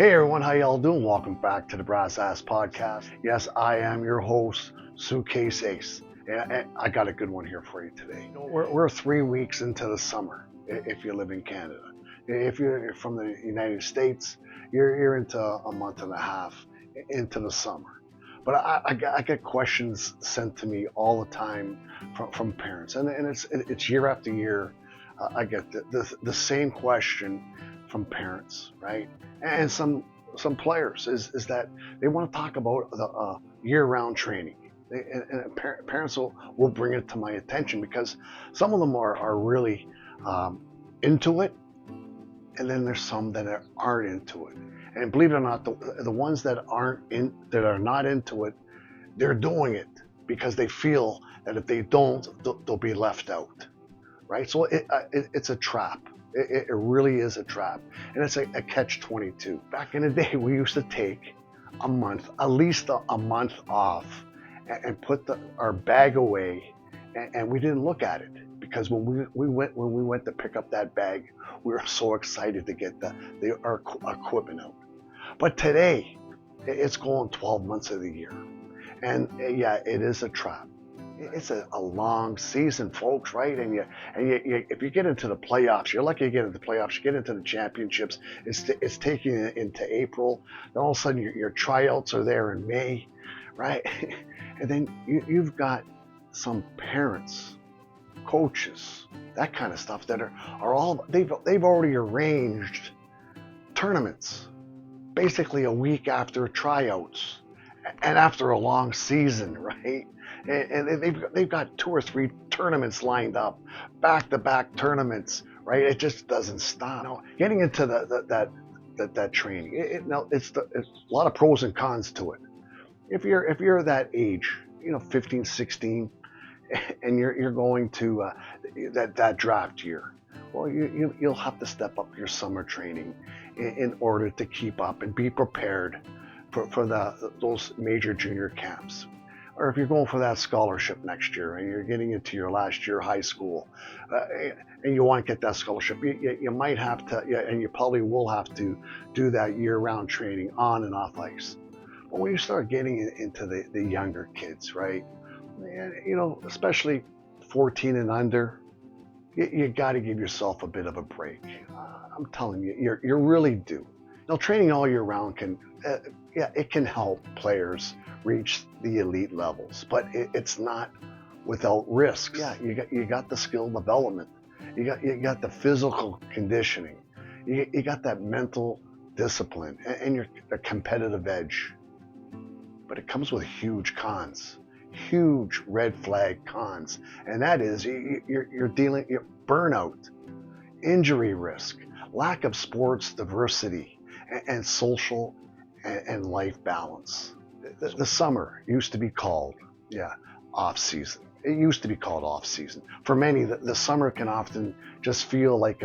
Hey everyone, how y'all doing? Welcome back to the Brass Ass Podcast. Yes, I am your host, Suitcase Ace. And I got a good one here for you today. We're 3 weeks into the summer if you live in Canada. If you're from the United States, you're into a month and a half into the summer. But I get questions sent to me all the time from parents, and it's year after year. I get the same question from parents, right? And some players is that they want to talk about the year-round training. And parents will bring it to my attention because some of them are really into it, and then there's some that aren't into it. And believe it or not, the ones that are not into it, they're doing it because they feel that if they don't, they'll be left out, right? So it's a trap. It really is a trap, and it's a catch-22. Back in the day, we used to take a month, at least a month off, and put our bag away, and we didn't look at it because when we went to pick up that bag, we were so excited to get our equipment out. But today, it's going 12 months of the year, and yeah, it is a trap. It's a long season, folks, right? And you if you get into the playoffs, you're lucky to get into the playoffs. You get into the championships, it's taking it into April. Then all of a sudden, your tryouts are there in May, right? And then you've got some parents, coaches, that kind of stuff that are all they've already arranged tournaments, basically a week after tryouts, and after a long season, right? And they've got 2 or 3 tournaments lined up, back-to-back tournaments, right? It just doesn't stop. Now, getting into that training, it's a lot of pros and cons to it. If you're that age, 15, 16, and you're going to that draft year, well, you'll have to step up your summer training in order to keep up and be prepared for those major junior camps. Or if you're going for that scholarship next year and you're getting into your last year of high school, and you want to get that scholarship, you might have to, and you probably will have to do that year-round training on and off ice. But when you start getting into the younger kids, right, and, especially 14 and under, you got to give yourself a bit of a break. I'm telling you, you really do. Now, training all year round it can help players reach the elite levels, but it's not without risks. Yeah, you got the skill development, you got the physical conditioning, you got that mental discipline, and your competitive edge. But it comes with huge cons, huge red flag cons, and that is you're dealing with burnout, injury risk, lack of sports diversity, and social and life balance. The summer used to be called, off season. It used to be called off season. For many, the summer can often just feel like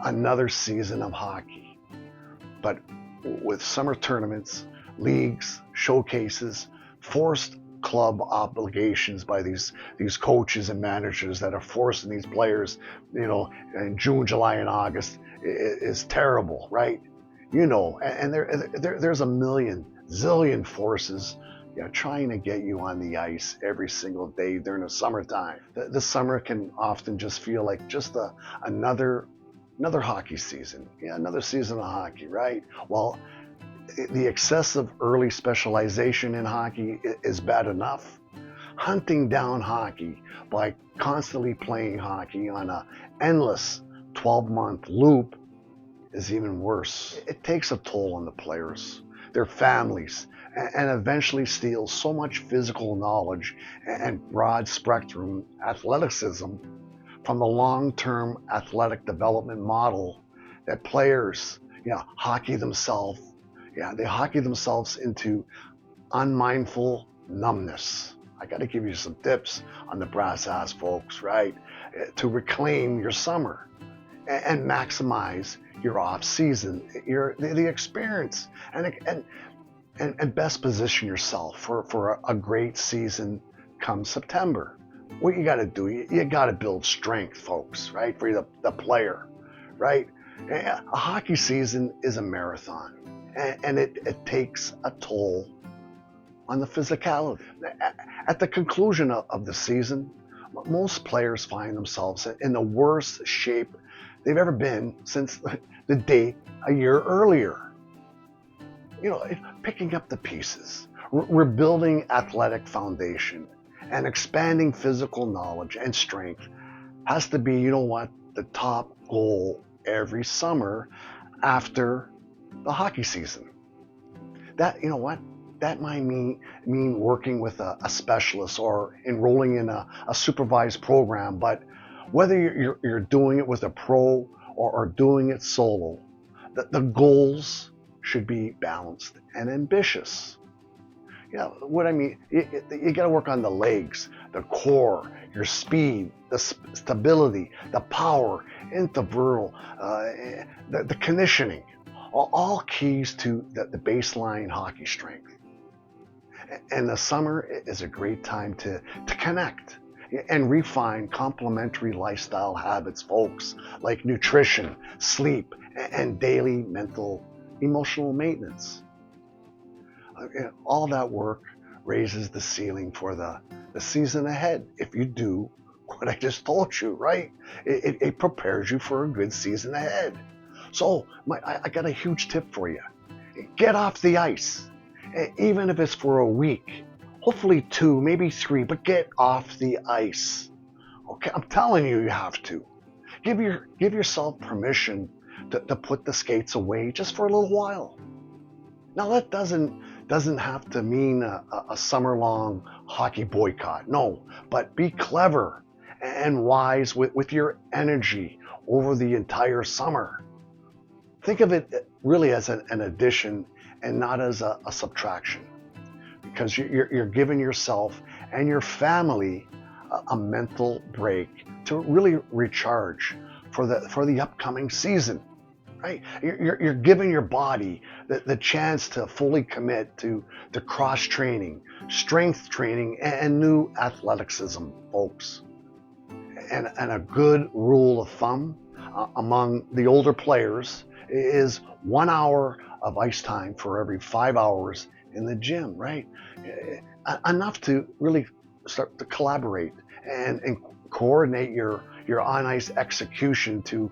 another season of hockey. But with summer tournaments, leagues, showcases, forced club obligations by these coaches and managers that are forcing these players, in June, July, and August is terrible, right? And there's a zillion forces trying to get you on the ice every single day during the summertime. The summer can often just feel like just another hockey season. Yeah, another season of hockey, right? Well, the excessive early specialization in hockey is bad enough. Hunting down hockey by constantly playing hockey on an endless 12-month loop is even worse. It takes a toll on the players, their families, and eventually steals so much physical knowledge and broad spectrum athleticism from the long-term athletic development model that players, hockey themselves. They hockey themselves into unmindful numbness. I got to give you some tips on the brass ass, folks, right? To reclaim your summer and maximize your off season, the experience, and best position yourself for a great season come September. What you got to do, you got to build strength, folks, right? For the player, right? A hockey season is a marathon. and it takes a toll on the physicality. At the conclusion of the season, most players find themselves in the worst shape they've ever been since the date a year earlier. Picking up the pieces, rebuilding athletic foundation, and expanding physical knowledge and strength has to be, the top goal every summer after the hockey season. That might mean working with a specialist or enrolling in a supervised program, but whether you're doing it with a pro or doing it solo, the goals should be balanced and ambitious. What I mean, you got to work on the legs, the core, your speed, the stability, the power, interval, the conditioning, all keys to the baseline hockey strength. And the summer is a great time to connect and refine complementary lifestyle habits, folks, like nutrition, sleep, and daily mental, emotional maintenance. All that work raises the ceiling for the season ahead. If you do what I just told you, right? It prepares you for a good season ahead. So I got a huge tip for you. Get off the ice, even if it's for a week, hopefully 2, maybe 3, but get off the ice. Okay, I'm telling you, you have to. Give yourself permission to put the skates away just for a little while. Now that doesn't have to mean a summer-long hockey boycott. No, but be clever and wise with your energy over the entire summer. Think of it really as an addition and not as a subtraction, because you're giving yourself and your family a mental break to really recharge for the upcoming season. Right? You're giving your body the chance to fully commit to cross training, strength training, and new athleticism, folks. And a good rule of thumb among the older players is 1 hour of ice time for every 5 hours in the gym, right? Enough to really start to collaborate and coordinate your on-ice execution to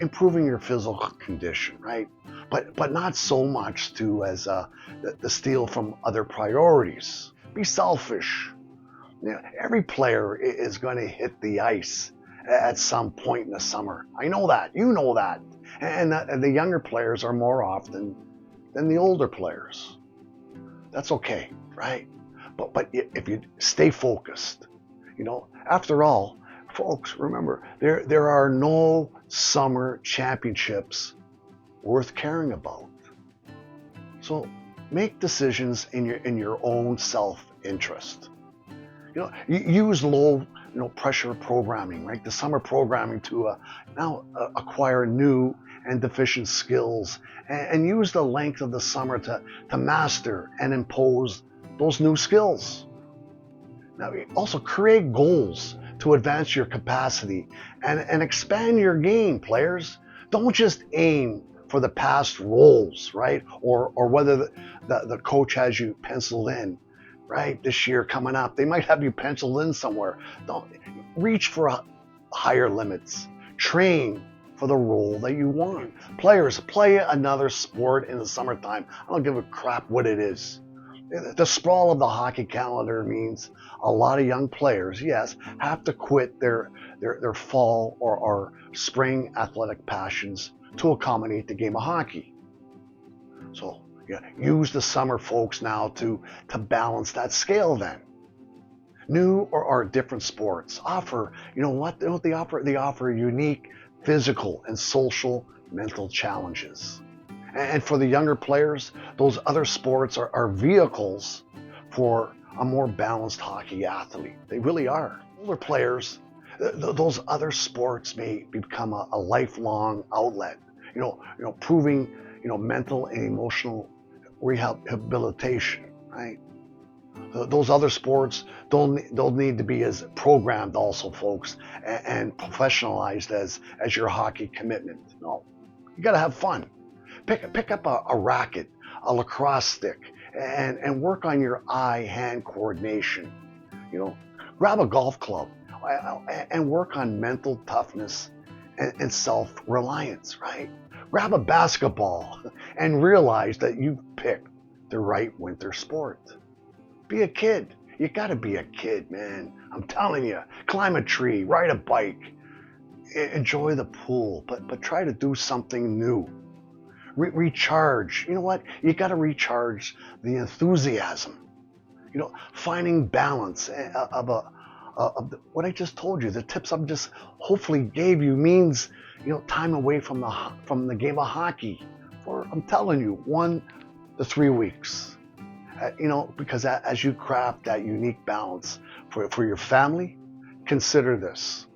improving your physical condition, right? But not so much as the steal from other priorities. Be selfish. Every player is going to hit the ice at some point in the summer. I know that. You know that. And the younger players are more often than the older players. That's okay, right? But if you stay focused, after all, folks, remember, there are no summer championships worth caring about. So make decisions in your own self-interest. Use low pressure programming, right? The summer programming to now acquire new and deficient skills, and use the length of the summer to master and impose those new skills. Now, also create goals to advance your capacity and expand your game, players. Don't just aim for the past roles, right? Or whether the coach has you penciled in, right? This year coming up, they might have you penciled in somewhere. Don't reach for higher limits. Train for the role that you want. Players, play another sport in the summertime. I don't give a crap what it is. The sprawl of the hockey calendar means a lot of young players, yes, have to quit their fall or spring athletic passions to accommodate the game of hockey. So use the summer, folks, now to balance that scale then. New or different sports offer, what they offer? They offer unique physical and social mental challenges. And for the younger players, those other sports are vehicles for a more balanced hockey athlete. They really are. Older players, those other sports may become a lifelong outlet, proving, mental and emotional rehabilitation, right? Those other sports don't need to be as programmed also, folks, and professionalized as your hockey commitment. No, you got to have fun. Pick up a racket, a lacrosse stick, and work on your eye-hand coordination. You know, grab a golf club and work on mental toughness and self-reliance, right? Grab a basketball and realize that you've picked the right winter sport. Be a kid. You gotta be a kid, man. I'm telling you. Climb a tree, ride a bike, enjoy the pool, but try to do something new. Recharge. You know what? You gotta recharge the enthusiasm. You know, finding balance what I just told you. The tips I'm just hopefully gave you means, you know, time away from the game of hockey for, I'm telling you, 1 to 3 weeks. You know, because as you craft that unique balance for your family, consider this.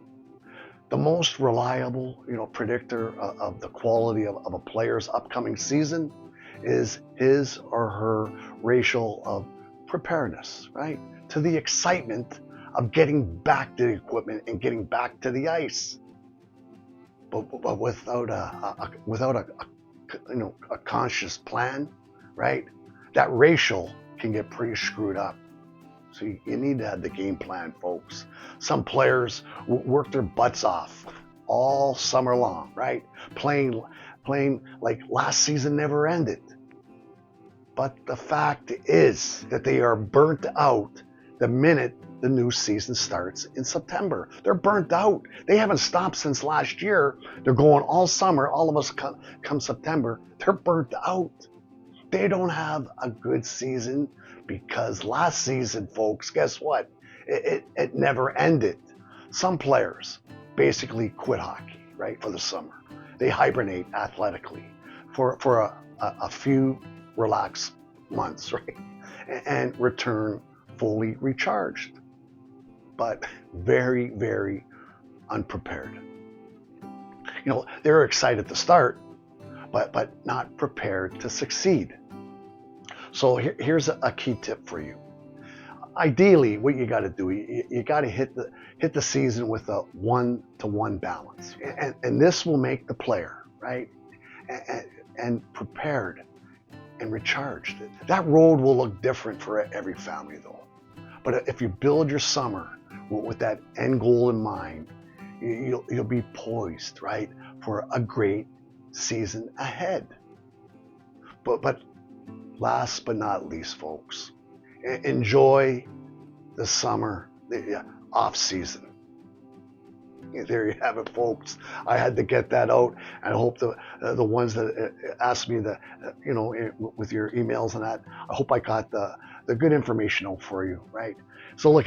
The most reliable, you know, predictor of the quality of a player's upcoming season is his or her ratio of preparedness, right? To the excitement of getting back to the equipment and getting back to the ice. But without a conscious plan, right? That ratio can get pretty screwed up. So you need to have the game plan, folks. Some players work their butts off all summer long, right? Playing like last season never ended. But the fact is that they are burnt out the minute the new season starts in September. They're burnt out. They haven't stopped since last year. They're going all summer. All of us come September. They're burnt out. They don't have a good season because last season, folks, guess what? It never ended. Some players basically quit hockey, right, for the summer. They hibernate athletically for a few relaxed months, right, and return fully recharged, but very, very unprepared. You know, they're excited to start, but not prepared to succeed. So here's a key tip for you. Ideally, what you got to do, you got to hit the season with a 1-to-1 balance, and this will make the player, right, and prepared and recharged. That road will look different for every family, though. But if you build your summer with that end goal in mind, you'll be poised, right, for a great season ahead. But last but not least, folks, enjoy the summer, the off season. There you have it, folks. I had to get that out, and I hope the ones that asked me with your emails and that, I hope I got the good information out for you, right? So look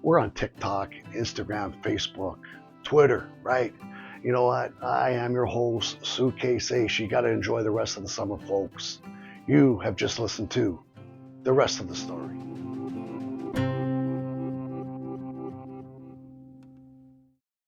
we're on TikTok, Instagram, Facebook, Twitter, right? You know what? I am your host, sjhl. You got to enjoy the rest of the summer, folks. You have just listened to the rest of the story.